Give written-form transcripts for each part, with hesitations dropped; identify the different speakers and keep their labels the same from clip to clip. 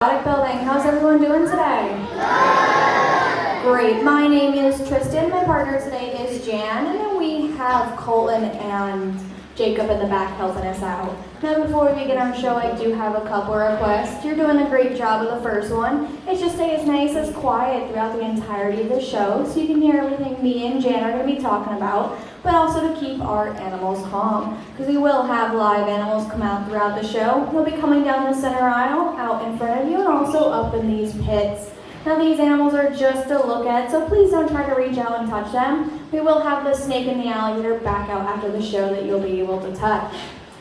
Speaker 1: Building. How's everyone doing today? Great. My name is Tristan. My partner today is Jan, and then we have Colton and Jacob in the back helping us out. Now, before we begin our show, I do have a couple requests. You're doing a great job with the first one. It's just stay as nice as quiet throughout the entirety of the show, so you can hear everything me and Jan are going to be talking about, but also to keep our animals calm, because we will have live animals come out throughout the show. They'll be coming down the center aisle, out in front of you, and also up in these pits. Now these animals are just to look at, so please don't try to reach out and touch them. We will have the snake and the alligator back out after the show that you'll be able to touch.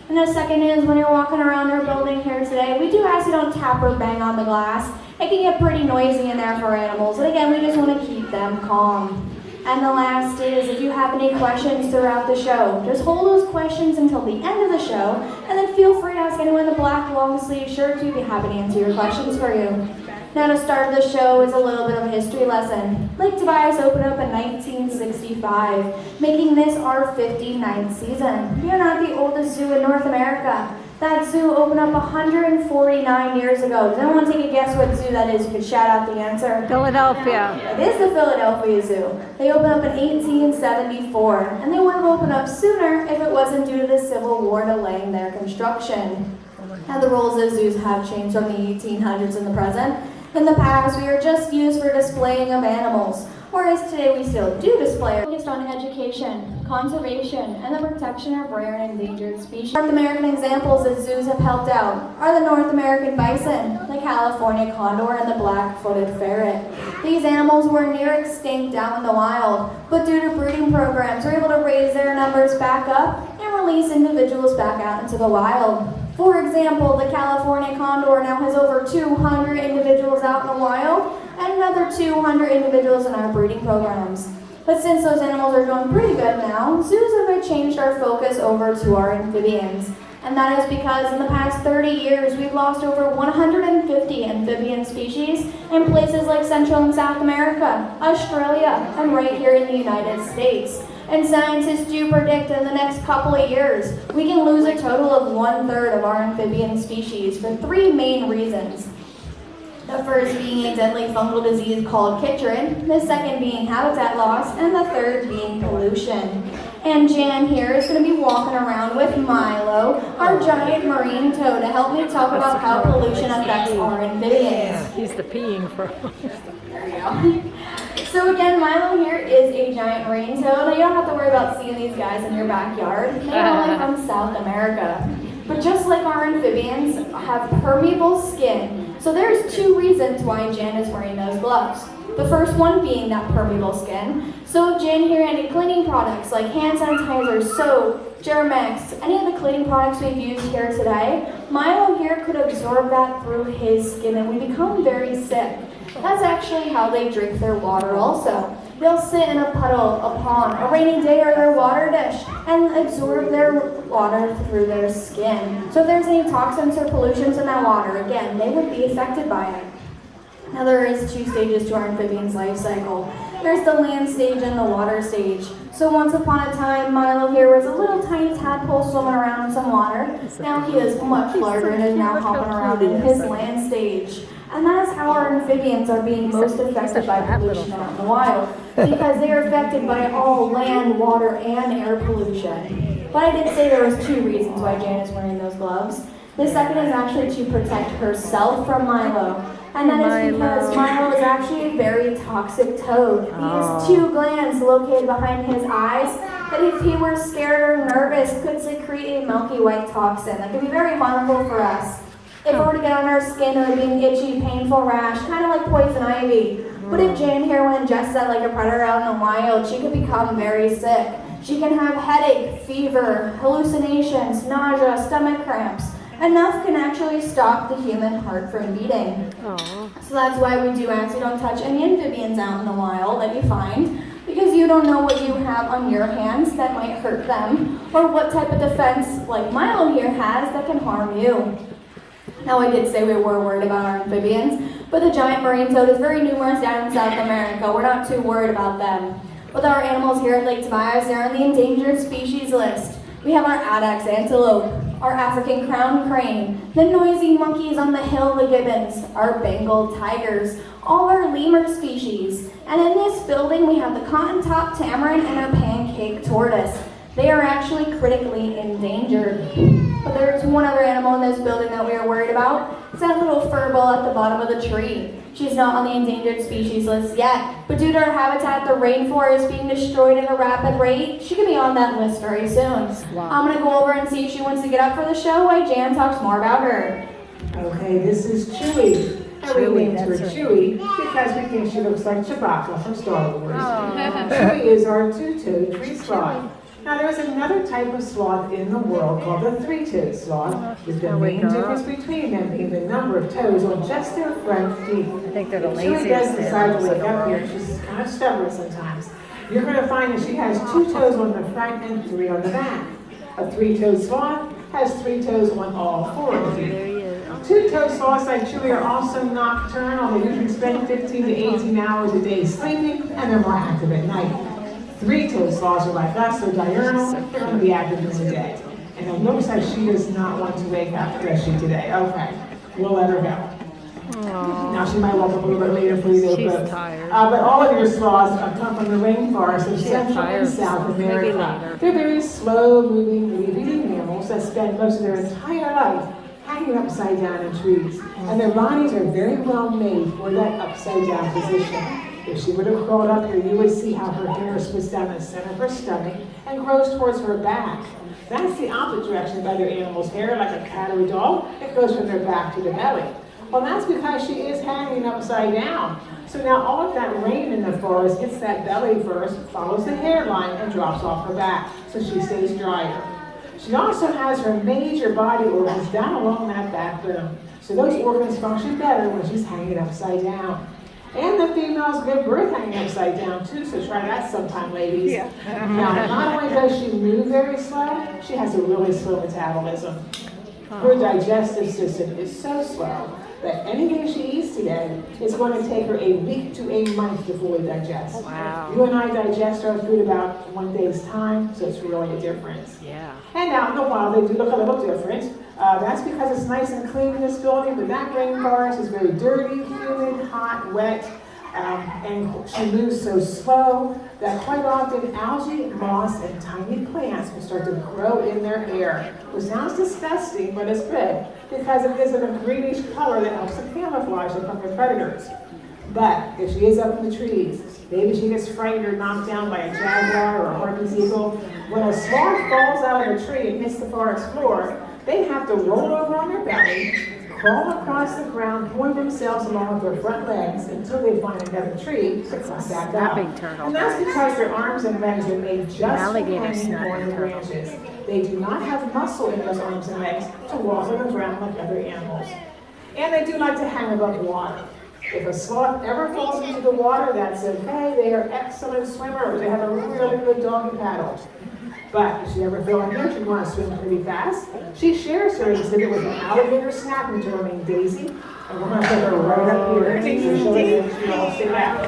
Speaker 1: And the second is, when you're walking around our building here today, we do ask you don't tap or bang on the glass. It can get pretty noisy in there for animals, and again, we just want to keep them calm. And the last is, if you have any questions throughout the show, just hold those questions until the end of the show, and then feel free to ask anyone in the black long sleeve shirt. We'd be happy to answer your questions for you. Now to start the show is a little bit of a history lesson. Lake Tobias opened up in 1965, making this our 59th season. We are not the oldest zoo in North America. That zoo opened up 149 years ago. Does anyone take a guess what zoo that is? You could shout out the answer.
Speaker 2: Philadelphia.
Speaker 1: It is the Philadelphia Zoo. They opened up in 1874, and they would have opened up sooner if it wasn't due to the Civil War delaying their construction. Now the rules of zoos have changed from the 1800s and the present. In the past, we were just used for displaying of animals, whereas today we still do display. Focused on education, conservation, and the protection of rare and endangered species. North American examples that zoos have helped out are the North American bison, the California condor, and the black-footed ferret. These animals were near extinct out in the wild, but due to breeding programs, we're able to raise their numbers back up and release individuals back out into the wild. For example, the California condor now has over 200 individuals out in the wild and another 200 individuals in our breeding programs. But since those animals are doing pretty good now, zoos have changed our focus over to our amphibians. And that is because in the past 30 years, we've lost over 150 amphibian species in places like Central and South America, Australia, and right here in the United States. And scientists do predict in the next couple of years, we can lose a total of 1/3 of our amphibian species for three main reasons. The first being a deadly fungal disease called chytrid, the second being habitat loss, and the third being pollution. And Jan here is going to be walking around with Milo, our giant marine toad, to help me talk about how pollution affects our amphibians.
Speaker 2: He's the peeing frog.
Speaker 1: There you go. So again, Milo here is a giant marine toad. You don't have to worry about seeing these guys in your backyard. They're only from South America. But just like our amphibians have permeable skin, so there's two reasons why Jan is wearing those gloves. The first one being that permeable skin. So if Jan here had any cleaning products like hand sanitizer, soap, Germex, any of the cleaning products we've used here today, Milo here could absorb that through his skin and we become very sick. That's actually how they drink their water also. They'll sit in a puddle, a pond, a rainy day, or their water dish and absorb their water through their skin. So if there's any toxins or pollutions in that water, again, they would be affected by it. Now there is two stages to our amphibian's life cycle. There's the land stage and the water stage. So once upon a time, Milo here was a little tiny tadpole swimming around in some water. Now he is much larger and is now hopping around in his land stage. And that is how our amphibians are being most affected by pollution out in the wild, because they are affected by all land, water, and air pollution. But I did say there was two reasons why Jan is wearing those gloves. The second is actually to protect herself from Milo. And that is because Milo is actually a very toxic toad. He has two glands located behind his eyes that if he were scared or nervous could secrete a milky white toxin that could be very harmful for us. If it were to get on our skin, it would be an itchy, painful rash, kind of like poison ivy. But if Jan here would ingest that like a predator out in the wild, she could become very sick. She can have headache, fever, hallucinations, nausea, stomach cramps. Enough can actually stop the human heart from beating. So that's why we do ask you don't touch any amphibians out in the wild that you find, because you don't know what you have on your hands that might hurt them, or what type of defense like Milo here has that can harm you. Now I did say we were worried about our amphibians, but the giant marine toad is very numerous down in South America. We're not too worried about them. With our animals here at Lake Tobias, they're on the endangered species list. We have our addax antelope, our African crown crane, the noisy monkeys on the hill, the gibbons, our Bengal tigers, all our lemur species. And in this building, we have the cotton-top tamarin and our pancake tortoise. They are actually critically endangered. But there's one other animal in this building that we are worried about. It's that little furball at the bottom of the tree. She's not on the endangered species list yet, but due to her habitat, the rainforest being destroyed at a rapid rate, she could be on that list very soon.
Speaker 2: Wow.
Speaker 1: I'm gonna go over and see if she wants to get up for the show while Jan talks more about her.
Speaker 3: Okay, this is Chewie. And we
Speaker 2: Chewie,
Speaker 3: named her
Speaker 2: that's right.
Speaker 3: Chewie because we think she looks like Chewbacca from Star Wars.
Speaker 2: Oh.
Speaker 3: Chewie is our two-toed tree sloth. Now there's another type of sloth in the world called the three-toed sloth, with the main difference between them being the number of toes on just their front feet.
Speaker 2: I think they're the
Speaker 3: If Chewie
Speaker 2: laziest
Speaker 3: does decide to
Speaker 2: animals
Speaker 3: wake
Speaker 2: in the
Speaker 3: up here,
Speaker 2: world.
Speaker 3: she's kind of stubborn sometimes. You're going to find that she has 2 toes on the front and 3 on the back. A three-toed sloth has 3 toes on all 4 of the feet.
Speaker 2: There he is.
Speaker 3: Two-toed sloths like Chewie are also nocturnal. They usually spend 15 to 18 hours a day sleeping, and they're more active at night. Three-toed sloths are like us, they're diurnal, they're going to be active in the day. And it looks like she does not want to wake up, does she, today? Okay, we'll let her go. Now she might wake up a little bit later for you to
Speaker 2: She's
Speaker 3: go.
Speaker 2: tired.
Speaker 3: But all of your sloths come from the rainforest of
Speaker 2: She's
Speaker 3: Central
Speaker 2: tired.
Speaker 3: and South
Speaker 2: Maybe
Speaker 3: America.
Speaker 2: later.
Speaker 3: They're very slow-moving, leaf-eating mammals that spend most of their entire life hanging upside down in trees. And their bodies are very well made for that upside down position. If she would have crawled up here, you would see how her hair splits down the center of her stomach and grows towards her back. That's the opposite direction of other animals' hair, like a cat or a dog. It goes from their back to the belly. Well, that's because she is hanging upside down. So now all of that rain in the forest hits that belly first, follows the hairline, and drops off her back, so she stays drier. She also has her major body organs down along that backbone. So those organs function better when she's hanging upside down. And the females give birth hanging upside down too, so try that sometime, ladies.
Speaker 2: Yeah.
Speaker 3: Now, not only does she move very slow, she has a really slow metabolism. Her digestive system is so slow that anything she eats today is going to take her a week to a month to fully digest.
Speaker 2: Wow.
Speaker 3: You and I digest our food about 1 day's time, so it's really a difference.
Speaker 2: Yeah.
Speaker 3: And out in the wild, they do look a little different. That's because it's nice and clean in this building, but that rainforest is very dirty, humid, hot, wet, and she moves so slow that quite often algae, moss, and tiny plants will start to grow in their hair, which sounds disgusting, but it's good because it gives it a greenish color that helps to camouflage them from their predators. But if she is up in the trees, maybe she gets frightened or knocked down by a jaguar or a harpy's eagle, when a sloth falls out of a tree and hits the forest floor, they have to roll over on their belly, crawl across the ground, pulling themselves along with their front legs until they find another tree to climb back up.
Speaker 2: Snapping turtle.
Speaker 3: And that's because their arms and legs are made just for
Speaker 2: alligator
Speaker 3: hanging
Speaker 2: snapping
Speaker 3: on the
Speaker 2: turtle.
Speaker 3: branches. They do not have muscle in those arms and legs to walk on the ground like other animals. And they do like to hang above water. If a sloth ever falls into the water, that's okay. They are excellent swimmers. They have a really good doggy paddle. But if she ever fell in here, she'd want to swim pretty fast. She shares her exhibit with an alligator snapping turtle named Daisy. And we're going to put her right up here. So she'll all sit back.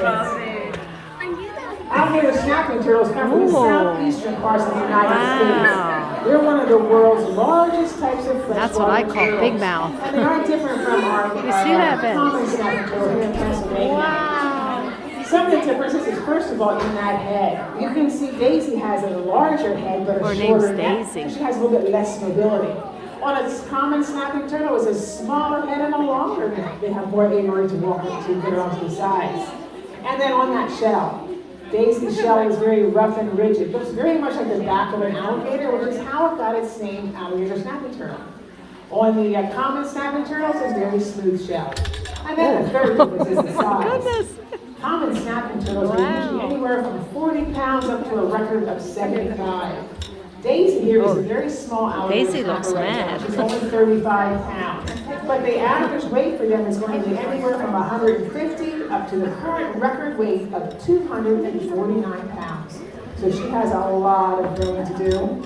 Speaker 3: Alligator snapping turtles come from the southeastern parts of the United States. They're one of the world's largest types of freshwater
Speaker 2: That's what I call
Speaker 3: turtles.
Speaker 2: big mouth.
Speaker 3: And they are different from our
Speaker 2: see that, Ben?
Speaker 3: common snapping turtle here in Pennsylvania.
Speaker 2: Wow.
Speaker 3: Some of the differences is, first of all, in that head. You can see Daisy has a larger head, but a
Speaker 2: Her
Speaker 3: shorter
Speaker 2: name's
Speaker 3: neck.
Speaker 2: Daisy.
Speaker 3: She has a little bit less mobility. On a common snapping turtle, it's a smaller head and a longer neck. They have more ability to walk up to get onto the sides. And then on that shell, Daisy's shell is very rough and rigid. Looks very much like the back of an alligator, which is how it got its name, alligator snapping turtle. On the common snapping turtles, it's very smooth shell. And then the third difference is the size.
Speaker 2: Goodness.
Speaker 3: Common snapping turtles are usually anywhere from 40 pounds up to a record of 75. Daisy here is a very small alligator.
Speaker 2: Daisy looks
Speaker 3: snapper right
Speaker 2: mad.
Speaker 3: now. She's only 35 pounds. But the average weight for them is going to be anywhere from 150 up to the current record weight of 249 pounds. So she has a lot of growing to do.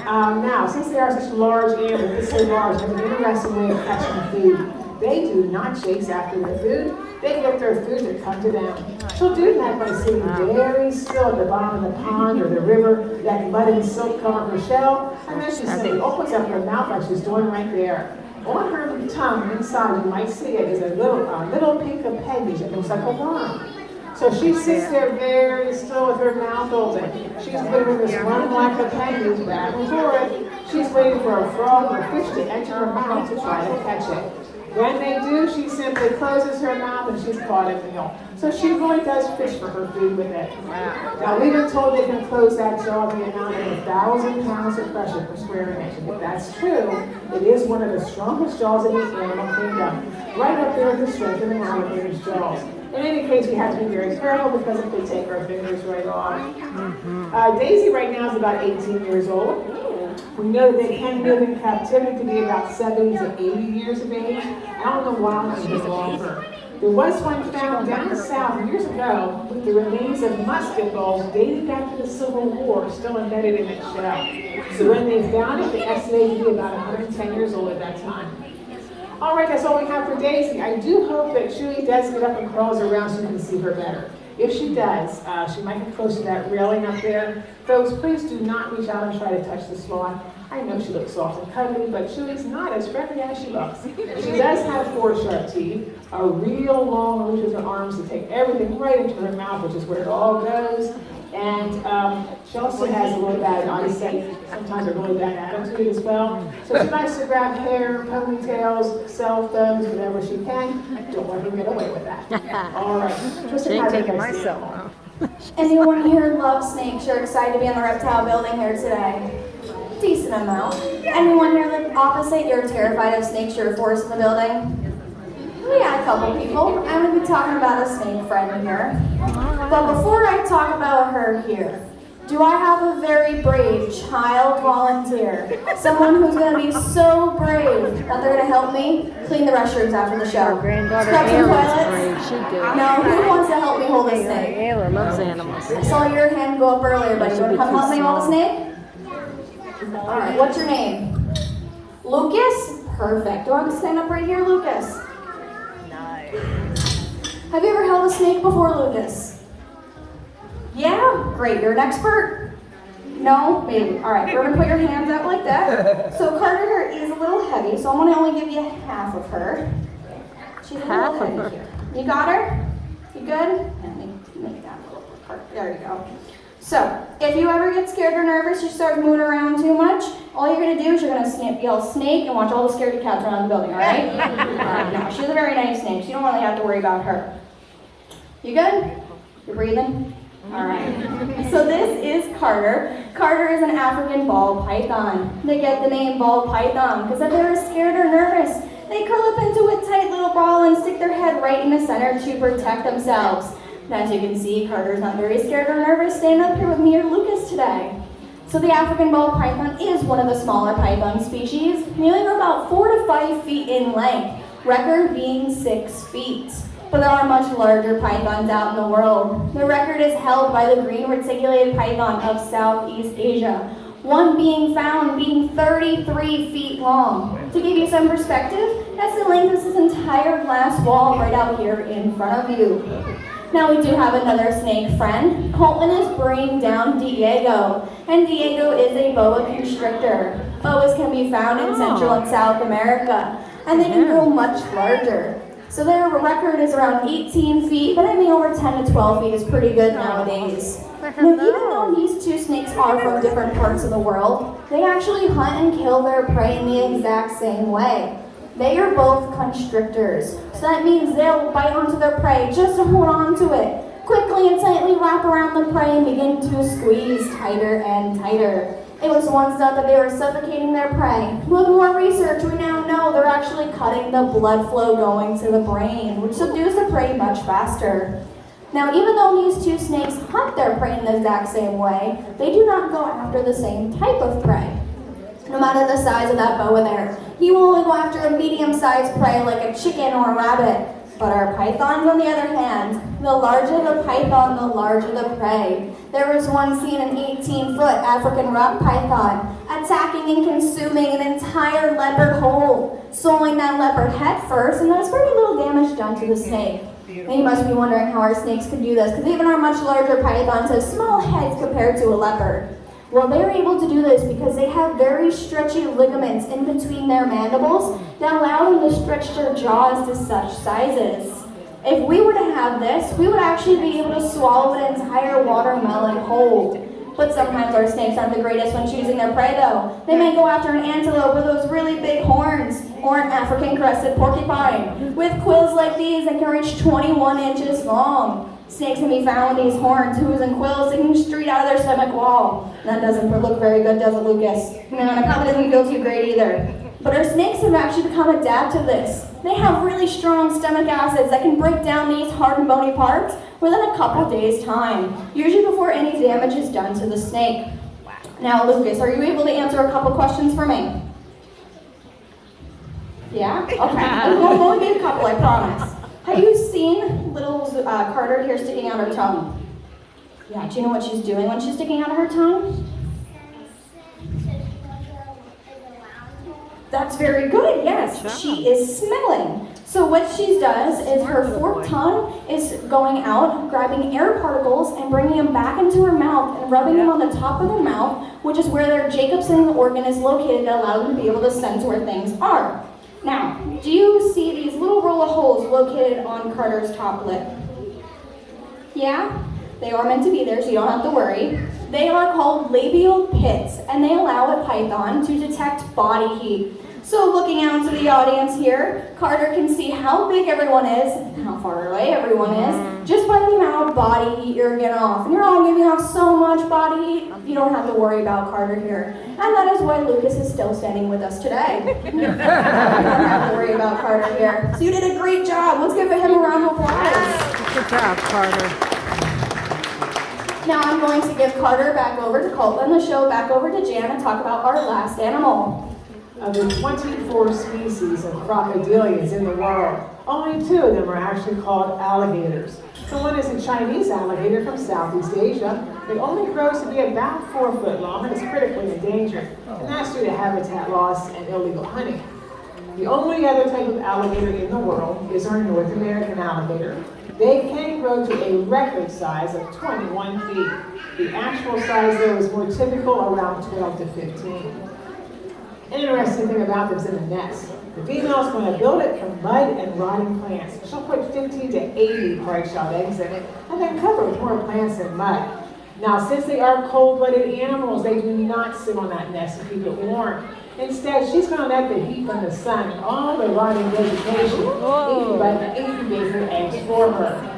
Speaker 3: Now, since they are such large animals, it's so large, they have an interesting way of catching food. They do not chase after their food. They get their food to come to them. She'll do that by sitting very still at the bottom of the pond or the river, that mud and silk cover her shell, and then she simply opens up her mouth like she's doing right there. On her tongue inside, you might see it, is a little pink appendage that looks like a worm. So she sits there very still with her mouth open. She's moving this worm-like appendage back and forth. She's waiting for a frog or a fish to enter her mouth to try to catch it. When they do, she simply closes her mouth and she's caught a meal. So she really does fish for her food with it. Now we've been told they can close that jaw the amount of 1,000 pounds of pressure per square inch. And if that's true, it is one of the strongest jaws in the animal kingdom. Right up there with the strength of the alligator's jaws. In any case, we have to be very careful because it could take our fingers right off. Daisy right now is about 18 years old. We know that they can live in captivity to be about 70 to 80 years of age. Out in the wild, it's even longer. There was one found down south years ago with the remains of musket balls dating back to the Civil War, still embedded in its shell. So when they found it, they estimated to be about 110 years old at that time. All right, that's all we have for Daisy. I do hope that Chewie does get up and crawls around so you can see her better. If she does, she might get close to that railing up there. Folks, please do not reach out and try to touch the sloth. I know she looks soft and cuddly, but Chewie's not as friendly as she looks. She does have 4 sharp teeth, a real long reach with her arms to take everything right into her mouth, which is where it all goes. And she also has a really bad eyesight, sometimes a really bad attitude as well. So she likes to grab hair, ponytails, cell phones, whatever she can. Don't let her get away with that. All right.
Speaker 2: She ain't taking my cell phone.
Speaker 1: Anyone here loves snakes? You're excited to be in the reptile building here today? Decent amount. Anyone here live opposite? You're terrified of snakes? You're forced in the building? We got a couple people. I'm going to be talking about a snake friend here. But before I talk about her here, do I have a very brave child volunteer? Someone who's going to be so brave that they're going to help me clean the restrooms after the show.
Speaker 2: Our granddaughter
Speaker 1: Scrub some
Speaker 2: Ayla's
Speaker 1: toilets.
Speaker 2: brave. She do.
Speaker 1: Now, who wants to help me hold a snake?
Speaker 2: Ayla loves animals.
Speaker 1: I saw your hand go up earlier, buddy. You want to come help me hold a snake? All right, what's your name? Lucas? Perfect. Do I have to stand up right here, Lucas? Have you ever held a snake before, Lucas? Yeah? Great. You're an expert? No? Maybe. All right. We're going to put your hands out like that. So Carter here is a little heavy, so I'm going to only give you half of her. She's a little heavy here. You got her? You good? Let me make that a little part. There you go. So, if you ever get scared or nervous, you start moving around too much, all you're going to do is you're going to yell snake and watch all the scaredy cats around the building, all right? No, she's a very nice snake, so you don't really have to worry about her. You good? You're breathing? All right. So this is Carter. Carter is an African ball python. They get the name ball python because if they're scared or nervous, they curl up into a tight little ball and stick their head right in the center to protect themselves. And as you can see, Carter's not very scared or nervous standing up here with me or Lucas today. So the African ball python is one of the smaller python species, nearly about 4 to 5 feet in length, record being 6 feet. But there are much larger pythons out in the world. The record is held by the green reticulated python of Southeast Asia, one being found being 33 feet long. To give you some perspective, that's the length of this entire glass wall right out here in front of you. Now we do have another snake friend. Colton is bringing down Diego, and Diego is a boa constrictor. Boas can be found in Central and South America, and they can grow much larger. So their record is around 18 feet, but anything over 10 to 12 feet is pretty good nowadays. Now, even though these two snakes are from different parts of the world, they actually hunt and kill their prey in the exact same way. They are both constrictors, so that means they'll bite onto their prey just to hold on to it. Quickly and tightly wrap around the prey and begin to squeeze tighter and tighter. It was once thought that they were suffocating their prey. With more research, we now know they're actually cutting the blood flow going to the brain, which subdues the prey much faster. Now, even though these two snakes hunt their prey in the exact same way, they do not go after the same type of prey. No matter the size of that boa there, he will only go after a medium-sized prey like a chicken or a rabbit. But our pythons, on the other hand, the larger the python, the larger the prey. There was one seen an 18-foot African rock python attacking and consuming an entire leopard whole, swallowing that leopard head first, and there's very little damage done to the snake. And you must be wondering how our snakes could do this, because even our much larger pythons have small heads compared to a leopard. Well, they're able to do this because they have very stretchy ligaments in between their mandibles that allow them to stretch their jaws to such sizes. If we were to have this, we would actually be able to swallow an entire watermelon whole. But sometimes our snakes aren't the greatest when choosing their prey, though. They may go after an antelope with those really big horns, or an African crested porcupine with quills like these that can reach 21 inches long. Snakes can be found with these horns, hooves, and quills sticking straight out of their stomach wall. That doesn't look very good, does it, Lucas? No, and it probably doesn't feel too great either. But our snakes have actually become adapted to this. They have really strong stomach acids that can break down these hard and bony parts within a couple days' time, usually before any damage is done to the snake. Now, Lucas, are you able to answer a couple questions for me? Yeah? Okay. We'll only be a couple, I promise. Have you seen little Carter here sticking out her tongue? Yeah, do you know what she's doing when she's sticking out her tongue? That's very good, yes. She is smelling. So what she does is her forked tongue is going out, grabbing air particles and bringing them back into her mouth and rubbing them on the top of her mouth, which is where their Jacobson organ is located that allows them to be able to sense where things are. Now, do you see these little roll of holes located on Carter's top lip? Yeah? They are meant to be there, so you don't have to worry. They are called labial pits, and they allow a python to detect body heat. So looking out into the audience here, Carter can see how big everyone is, and how far away everyone is, just by the amount of body heat you're getting off. And you're all giving off so much body heat, you don't have to worry about Carter here. And that is why Lucas is still standing with us today. You don't have to worry about Carter here. So you did a great job. Let's give him a round of applause.
Speaker 2: Good job, Carter.
Speaker 1: Now I'm going to give Carter back over to Colt and the show back over to Jan and talk about our last animal.
Speaker 3: Of the 24 species of crocodilians in the world, only 2 of them are actually called alligators. The one is a Chinese alligator from Southeast Asia. It only grows to be about 4 foot long and is critically endangered, and that's due to habitat loss and illegal hunting. The only other type of alligator in the world is our North American alligator. They can grow to a record size of 21 feet. The actual size, though, is more typical, around 12 to 15. Interesting thing about them is in the nest. The female is going to build it from mud and rotting plants. She'll put 15 to 80 hard-shelled eggs in it, and then cover it with more plants and mud. Now, since they are cold-blooded animals, they do not sit on that nest to keep it warm. Instead, she's going to let the heat from the sun and all the rotting vegetation incubate her eggs for her.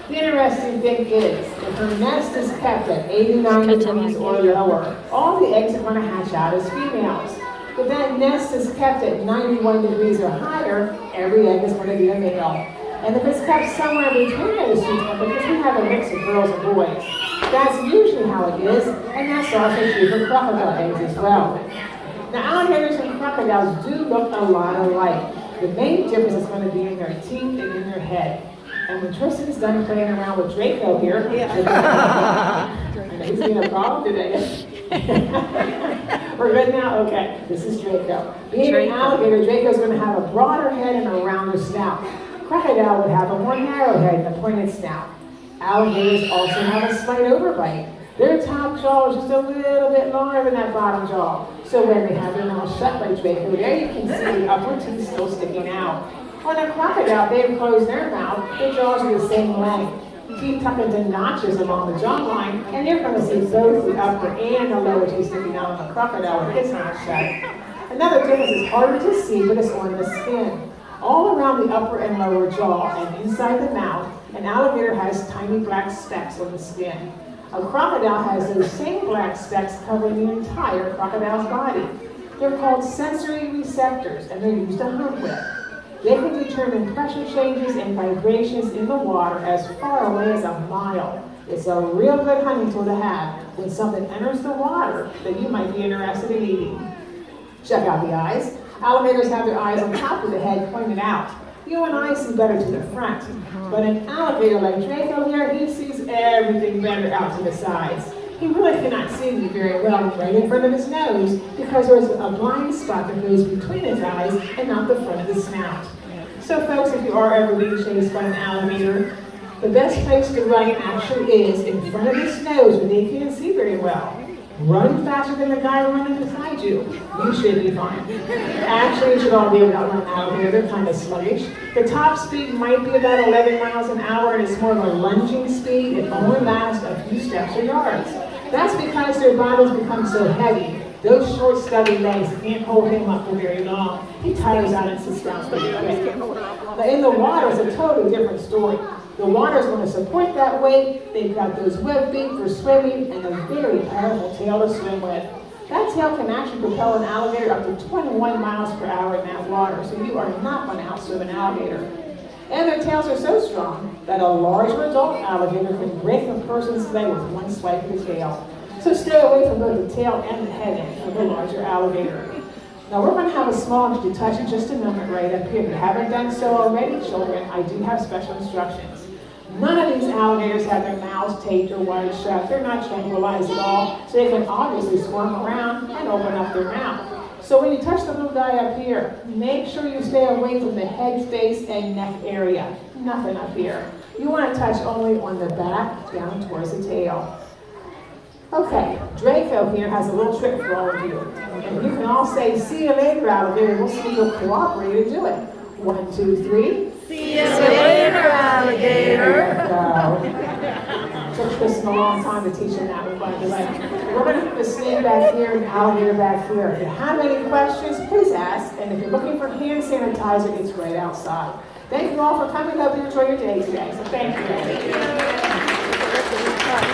Speaker 3: The interesting thing is, if her nest is kept at 89 degrees or lower, all the eggs are going to hatch out as females. If that nest is kept at 91 degrees or higher, every egg is going to be a male. And if it's kept somewhere between those 2 temperatures, we have a mix of girls and boys. That's usually how it is, and that's also true for crocodile eggs as well. Now, alligators and crocodiles do look a lot alike. The main difference is going to be in their teeth and in their head. And when Tristan's done playing around with Draco here, he's being a problem today. We're good now? Okay, this is Draco. Being an alligator, Draco's going to have a broader head and a rounder snout. Crocodile would have a more narrow head and a pointed snout. Alligators also have a slight overbite. Their top jaw is just a little bit longer than that bottom jaw. So when they have their mouth shut like Draco, there you can see the upper teeth still sticking out. On a crocodile, they've closed their mouth, their jaws are the same length. Teeth tuck into notches along the jawline, and you're going to see both the upper and the lower teeth sticking out on the crocodile with its mouth shut. Another difference is harder to see, but it's on the skin. All around the upper and lower jaw and inside the mouth, an alligator has tiny black specks on the skin. A crocodile has those same black specks covering the entire crocodile's body. They're called sensory receptors, and they're used to hunt with. They can determine pressure changes and vibrations in the water as far away as a mile. It's a real good hunting tool to have when something enters the water that you might be interested in eating. Check out the eyes. Alligators have their eyes on top of the head pointed out. You and I see better to the front, but an alligator like Draco here, he sees everything better out to the sides. He really cannot see me very well right in front of his nose because there's a blind spot that goes between his eyes and not the front of the snout. So folks, if you are ever being chased by an alligator, the best place to run actually is in front of his nose where they can't see very well. Run faster than the guy running beside you. You should be fine. Actually, you should all be able to outrun an alligator. They're kind of sluggish. The top speed might be about 11 miles an hour, and it's more of a lunging speed. It only lasts a few steps or yards. That's because their bodies become so heavy. Those short, stubby legs can't hold him up for very long. He tires out and sits down pretty quick. But in the water, it's a totally different story. The water is going to support that weight. They've got those web feet for swimming and a very powerful tail to swim with. That tail can actually propel an alligator up to 21 miles per hour in that water, so you are not going to outswim an alligator. And their tails are so strong that a larger adult alligator can break a person's leg with one swipe of the tail. So stay away from both the tail and the head end of the larger alligator. Now we're going to have a small introduction touch in just a moment right up here. If you haven't done so already, children, I do have special instructions. None of these alligators have their mouths taped or wired shut. They're not tranquilized at all, so they can obviously squirm around and open up their mouth. So when you touch the little guy up here, make sure you stay away from the head, face, and neck area. Nothing up here. You want to touch only on the back, down towards the tail. Okay, Draco here has a little trick for all of you. And you can all say, "See you later, alligator." We'll see if you'll cooperate to do it. 1, 2, 3.
Speaker 2: See you later, alligator.
Speaker 3: It took Tristan a long time to teach him that one, by the way. We're going to put the snake back here and the alligator back here. If you have any questions, please ask. And if you're looking for hand sanitizer, it's right outside. Thank you all for coming. Hope you enjoy your day today. So thank you.